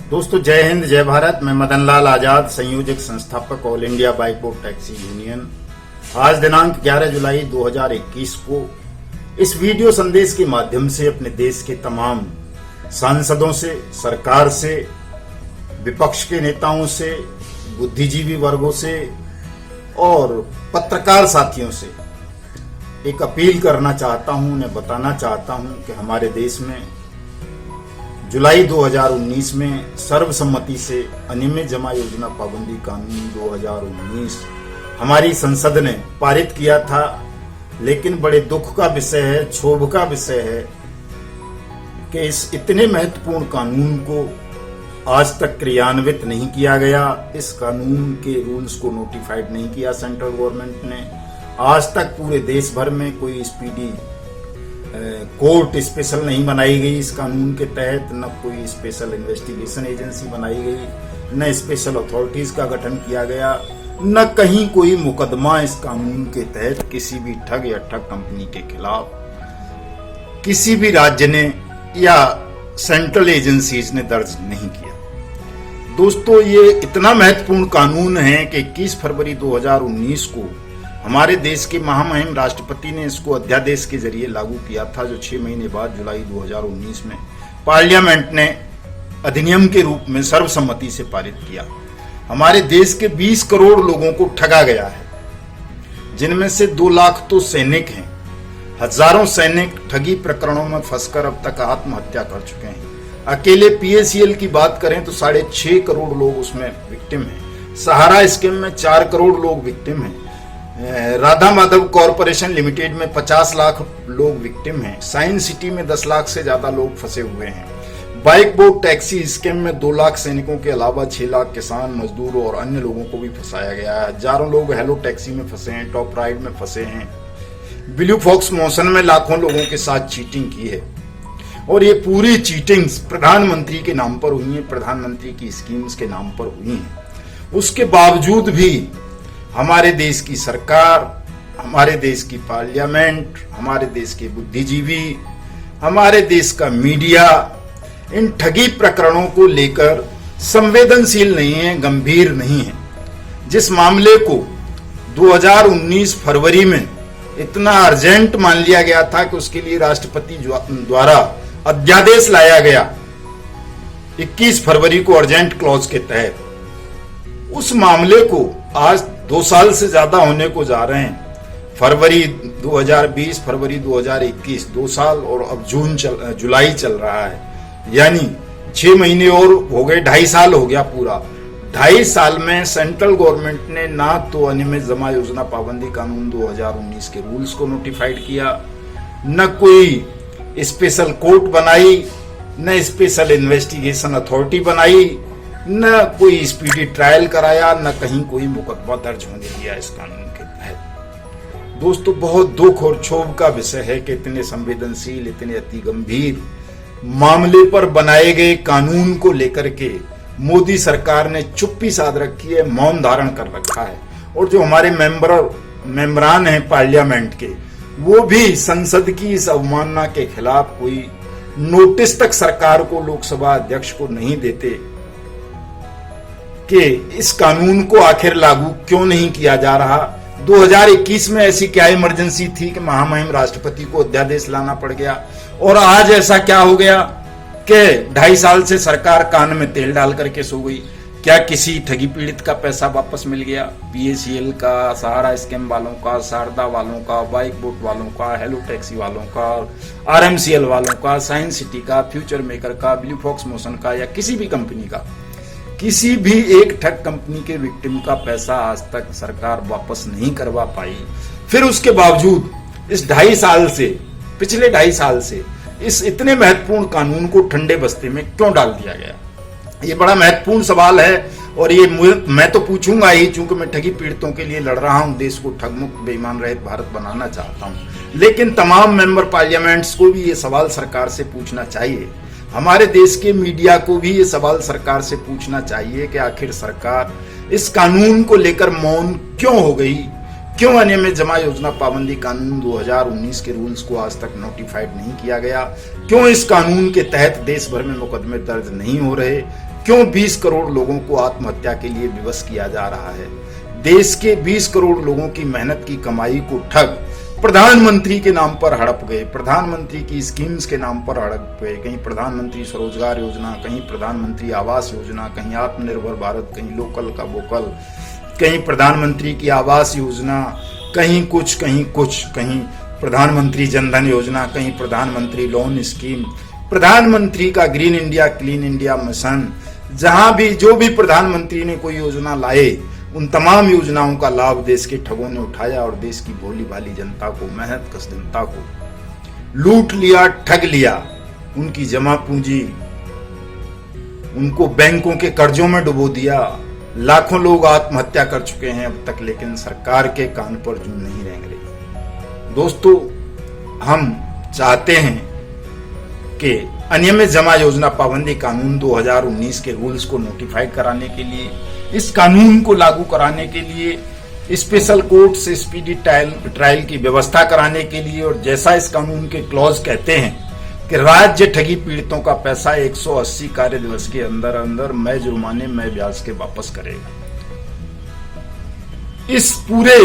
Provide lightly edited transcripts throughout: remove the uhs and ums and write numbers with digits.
दोस्तों जय हिंद जय भारत। मैं मदन लाल आजाद, संयोजक संस्थापक all India bike board taxi union. आज दिनांक 11 जुलाई 2021 को इस वीडियो संदेश के माध्यम से अपने देश के तमाम सांसदों से, सरकार से, विपक्ष के नेताओं से, बुद्धिजीवी वर्गों से और पत्रकार साथियों से एक अपील करना चाहता हूं, उन्हें बताना चाहता हूं कि हमारे देश में जुलाई 2019 में सर्वसम्मति से अनियमित जमा योजना पाबंदी कानून 2019 हमारी संसद ने पारित किया था। लेकिन बड़े दुख का विषय है, क्षोभ का विषय है कि इस इतने महत्वपूर्ण कानून को आज तक क्रियान्वित नहीं किया गया। इस कानून के रूल्स को नोटिफाइड नहीं किया सेंट्रल गवर्नमेंट ने। आज तक पूरे देश भर में कोई स्पीडी कोर्ट स्पेशल नहीं बनाई गई इस कानून के तहत, न कोई स्पेशल इन्वेस्टिगेशन एजेंसी बनाई गई, न स्पेशल अथॉरिटीज का गठन किया गया, न कहीं कोई मुकदमा इस कानून के तहत किसी भी ठग या ठग कंपनी के खिलाफ किसी भी राज्य ने या सेंट्रल एजेंसीज ने दर्ज नहीं किया। दोस्तों ये इतना महत्वपूर्ण कानून है कि 21 फरवरी 2019 को हमारे देश के महामहिम राष्ट्रपति ने इसको अध्यादेश के जरिए लागू किया था, जो 6 महीने बाद जुलाई 2019 में पार्लियामेंट ने अधिनियम के रूप में सर्वसम्मति से पारित किया। हमारे देश के 20 करोड़ लोगों को ठगा गया है, जिनमें से 2 लाख तो सैनिक हैं। हजारों सैनिक ठगी प्रकरणों में फंसकर अब तक आत्महत्या कर चुके हैं। अकेले PACL की बात करें तो 6.5 करोड़ लोग उसमें विक्टिम हैं। सहारा स्कीम में 4 करोड़ लोग विक्टिम हैं। राधा माधव कॉरपोरेशन लिमिटेड में 50 लाख लोग विक्टिम हैं। साइंस सिटी में 10 लाख से ज्यादा लोग फंसे हुए हैं। बाइक बोर्ड टैक्सी स्कीम में 2 लाख सैनिकों के अलावा 6 लाख किसान, मजदूर और अन्य लोगों को भी फंसाया गया है। हजारों लोग हेलो टैक्सी में फंसे हैं, टॉप राइड में फंसे हैं। ब्लू फॉक्स मोशन में लाखों लोगों के साथ चीटिंग की है और ये पूरी चीटिंग्स प्रधानमंत्री के नाम पर हुई है, प्रधानमंत्री की स्कीम्स के नाम पर हुई है। उसके बावजूद भी हमारे देश की सरकार, हमारे देश की पार्लियामेंट, हमारे देश के बुद्धिजीवी, हमारे देश का मीडिया इन ठगी प्रकरणों को लेकर संवेदनशील नहीं है, गंभीर नहीं है। जिस मामले को 2019 फरवरी में इतना अर्जेंट मान लिया गया था कि उसके लिए राष्ट्रपति द्वारा अध्यादेश लाया गया 21 फरवरी को अर्जेंट क्लॉज के तहत, उस मामले को आज 2 साल से ज्यादा होने को जा रहे हैं। फरवरी 2020, फरवरी 2021, 2 साल और अब जुलाई चल रहा है, यानी 6 महीने और हो गए, 2.5 साल हो गया पूरा। 2.5 साल में सेंट्रल गवर्नमेंट ने ना तो अनियमित जमा योजना पाबंदी कानून 2019 के रूल्स को नोटिफाइड किया, न कोई स्पेशल कोर्ट बनाई, न स्पेशल इन्वेस्टिगेशन अथॉरिटी बनाई, न कोई स्पीडी ट्रायल कराया, न कहीं कोई मुकदमा दर्ज होने दिया इस कानून के तहत। दोस्तों बहुत दुख और क्षोभ का विषय है कि इतने संवेदनशील, इतने अति गंभीर मामले पर बनाए गए कानून को लेकर के मोदी सरकार ने चुप्पी साध रखी है, मौन धारण कर रखा है। और जो हमारे मेंबरान हैं पार्लियामेंट के, वो भी संसद की इस अवमानना के खिलाफ कोई नोटिस तक सरकार को, लोकसभा अध्यक्ष को नहीं देते कि इस कानून को आखिर लागू क्यों नहीं किया जा रहा। 2021 में ऐसी क्या इमरजेंसी थी कि महामहिम राष्ट्रपति को अध्यादेश लाना पड़ गया, और आज ऐसा क्या हो गया कि 2.5 साल से सरकार कान में तेल डाल करके सो गई। क्या किसी ठगी पीड़ित का पैसा वापस मिल गया? PACL का, सहारा स्कीम वालों का, शारदा वालों का, बाइक बोट वालों का, हेलो टैक्सी वालों का, RMCL वालों का, साइंस सिटी का, फ्यूचर मेकर का, ब्लू फॉक्स मोशन का, या किसी भी कंपनी का, किसी भी एक ठग कंपनी के विक्टिम का पैसा आज तक सरकार वापस नहीं करवा पाई। फिर उसके बावजूद इस 2.5 साल से, पिछले 2.5 साल से इस इतने महत्वपूर्ण कानून को ठंडे बस्ते में क्यों डाल दिया गया? ये बड़ा महत्वपूर्ण सवाल है और ये मैं तो पूछूंगा ही, चूंकि मैं ठगी पीड़ितों के लिए लड़ रहा हूं, देश को ठगमुक्त बेईमान रहित भारत बनाना चाहता हूं। लेकिन तमाम मेंबर पार्लियामेंट्स को भी ये सवाल सरकार से पूछना चाहिए। हमारे देश के मीडिया को भी ये सवाल सरकार से पूछना चाहिए कि आखिर सरकार इस कानून को लेकर मौन क्यों हो गई, क्यों अनियमित जमा योजना पाबंदी कानून 2019 के रूल्स को आज तक नोटिफाइड नहीं किया गया? क्यों इस कानून के तहत देश भर में मुकदमे दर्ज नहीं हो रहे? क्यों 20 करोड़ लोगों को आत्महत्या के लिए विवश किया जा रहा है? देश के 20 करोड़ लोगों की मेहनत की कमाई को ठग प्रधानमंत्री के नाम पर हड़प गए, प्रधानमंत्री की स्कीम्स के नाम पर हड़प गए। कहीं प्रधानमंत्री स्वरोजगार योजना, कहीं प्रधानमंत्री आवास योजना, कहीं आत्मनिर्भर भारत, कहीं लोकल का वोकल, कहीं प्रधानमंत्री की आवास योजना, कहीं कुछ, कहीं प्रधानमंत्री जनधन योजना, कहीं प्रधानमंत्री लोन स्कीम, प्रधानमंत्री का green India clean India mission. जहां भी जो भी प्रधानमंत्री ने कोई योजना लाए, उन तमाम योजनाओं का लाभ देश के ठगों ने उठाया और देश की भोली भाली जनता को, मेहनत कश जनता को लूट लिया, ठग लिया। उनकी जमा पूंजी, उनको बैंकों के कर्जों में डुबो दिया। लाखों लोग आत्महत्या कर चुके हैं अब तक, लेकिन सरकार के कान पर जूं नहीं रेंग रही। दोस्तों, हम चाहते हैं कि अनियमित जमा योजना पाबंदी कानून 2019 के रूल्स को नोटिफाइड कराने के लिए, इस कानून को लागू कराने के लिए स्पेशल कोर्ट से स्पीडी ट्रायल की व्यवस्था कराने के लिए, और जैसा इस कानून के क्लॉज कहते हैं कि राज्य ठगी पीड़ितों का पैसा 180 कार्य दिवस के अंदर अंदर मैं जुर्माने मैं ब्याज के वापस करेगा। इस पूरे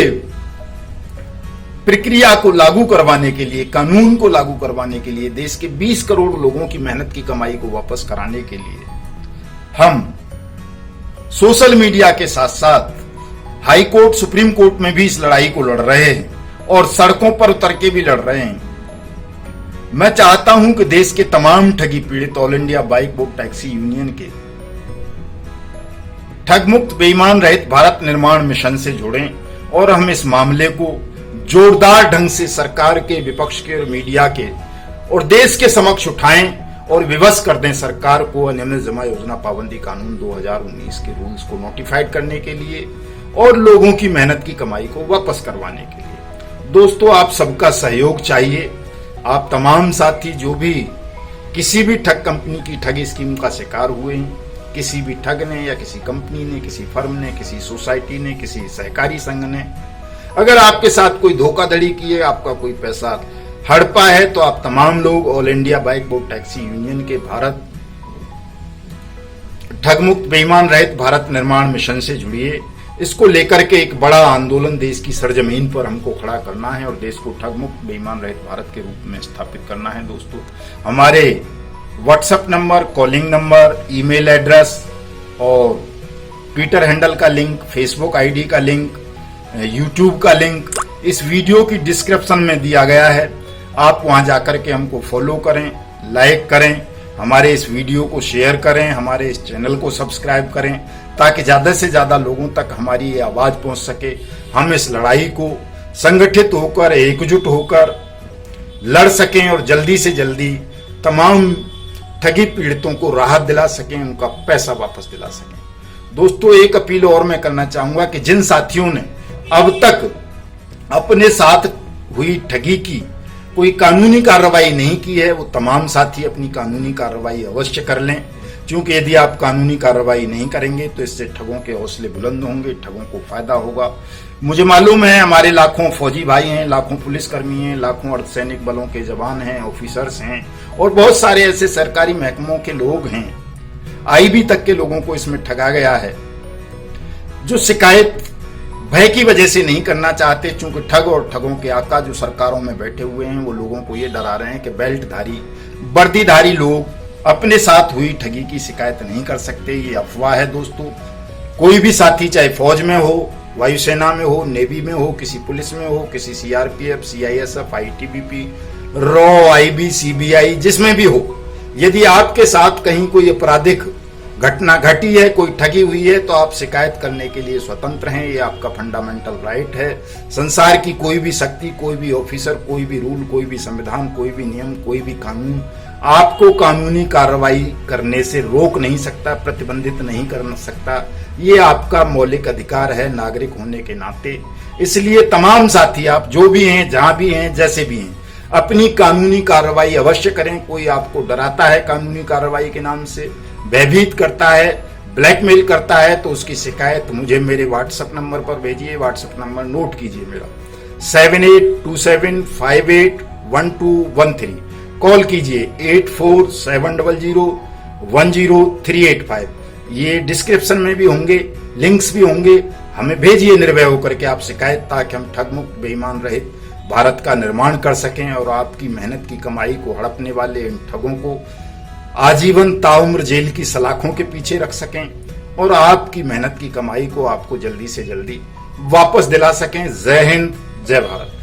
प्रक्रिया को लागू करवाने के लिए, कानून को लागू करवाने के लिए, देश के 20 करोड़ लोगों की मेहनत की कमाई को वापस कराने के लिए हम सोशल मीडिया के साथ साथ हाई कोर्ट, सुप्रीम कोर्ट में भी इस लड़ाई को लड़ रहे हैं और सड़कों पर उतर के भी लड़ रहे हैं। मैं चाहता हूं कि देश के तमाम ठगी पीड़ित all India bike board taxi union के ठग मुक्त बेईमान रहित भारत निर्माण मिशन से जुड़ें और हम इस मामले को जोरदार ढंग से सरकार के, विपक्ष के और मीडिया के और देश के समक्ष उठाएं और विवश कर दें सरकार को अनियमित जमा योजना पाबंदी कानून 2019 के रूल्स को नोटिफाइड करने के लिए और लोगों की मेहनत की कमाई को वापस करवाने के लिए। दोस्तों, आप सबका सहयोग चाहिए। आप तमाम साथी जो भी किसी भी ठग कंपनी की ठगी स्कीम का शिकार हुए हैं, किसी भी ठग ने या किसी कंपनी ने, किसी फर्म ने, किसी सोसाइटी ने, किसी सहकारी संघ ने अगर आपके साथ कोई धोखाधड़ी की है, आपका कोई पैसा हड़पा है, तो आप तमाम लोग all India bike board taxi union के भारत ठग मुक्त बेईमान रहित भारत निर्माण मिशन से जुड़िए। इसको लेकर के एक बड़ा आंदोलन देश की सरजमीन पर हमको खड़ा करना है और देश को ठग मुक्त बेईमान रहित भारत के रूप में स्थापित करना है। दोस्तों, हमारे WhatsApp number, calling number, email address और ट्विटर हैंडल का लिंक, फेसबुक आईडी का लिंक, यूट्यूब का लिंक इस वीडियो की डिस्क्रिप्शन में दिया गया है। आप वहां जाकर के हमको फॉलो करें, लाइक करें, हमारे इस वीडियो को शेयर करें, हमारे इस चैनल को सब्सक्राइब करें, ताकि ज्यादा से ज्यादा लोगों तक हमारी ये आवाज पहुंच सके। हम इस लड़ाई को संगठित होकर, एकजुट होकर लड़ सकें और जल्दी से जल्दी तमाम ठगी पीड़ितों को राहत दिला सकें, उनका पैसा वापस दिला सकें। दोस्तों, एक अपील और मैं करना चाहूंगा कि जिन साथियों ने अब तक अपने साथ हुई ठगी की कोई कानूनी कार्रवाई नहीं की है, वो तमाम साथी अपनी कानूनी कार्रवाई अवश्य कर लें, क्योंकि यदि आप कानूनी कार्रवाई नहीं करेंगे तो इससे ठगों के हौसले बुलंद होंगे, ठगों को फायदा होगा। मुझे मालूम है हमारे लाखों फौजी भाई हैं, लाखों पुलिसकर्मी हैं, लाखों अर्धसैनिक बलों के जवान हैं, ऑफिसर्स हैं और बहुत सारे ऐसे सरकारी महकमों के लोग हैं, आईबी तक के लोगों को इसमें ठगा गया है, जो शिकायत भय की वजह से नहीं करना चाहते, चूंकि ठग और ठगों के आका जो सरकारों में बैठे हुए हैं वो लोगों को ये डरा रहे हैं कि बेल्टधारी, वर्दीधारी लोग अपने साथ हुई ठगी की शिकायत नहीं कर सकते। ये अफवाह है दोस्तों। कोई भी साथी, चाहे फौज में हो, वायुसेना में हो, नेवी में हो, किसी पुलिस में हो, किसी CRPF, CISF, ITBP, raw, IB, CBI, जिसमें भी हो, यदि आपके साथ कहीं कोई आपराधिक घटना घटी है, कोई ठगी हुई है, तो आप शिकायत करने के लिए स्वतंत्र हैं। ये आपका फंडामेंटल राइट है। संसार की कोई भी शक्ति, कोई भी ऑफिसर, कोई भी रूल, कोई भी संविधान, कोई भी नियम, कोई भी कानून आपको कानूनी कार्रवाई करने से रोक नहीं सकता, प्रतिबंधित नहीं कर सकता। ये आपका मौलिक अधिकार है नागरिक होने के नाते। इसलिए तमाम साथी, आप जो भी हैं, जहां भी हैं, जैसे भी हैं, अपनी कानूनी कार्रवाई अवश्य करें। कोई आपको डराता है कानूनी कार्रवाई के नाम से, भयभीत करता है, ब्लैकमेल करता है तो उसकी शिकायत मुझे मेरे व्हाट्सएप नंबर पर भेजिए। व्हाट्सएप नंबर नोट कीजिए मेरा 7827581213। कॉल कीजिए 8470010385। ये डिस्क्रिप्शन में भी होंगे, लिंक्स भी होंगे। हमें भेजिए निर्भय होकर के आप शिकायत, ताकि हम ठग मुक्त बेईमान रहित भारत का निर्माण कर सकें और आपकी मेहनत की कमाई को हड़पने वाले इन ठगों को आजीवन ताउम्र जेल की सलाखों के पीछे रख सकें और आपकी मेहनत की कमाई को आपको जल्दी से जल्दी वापस दिला सकें। जय हिंद, जय भारत।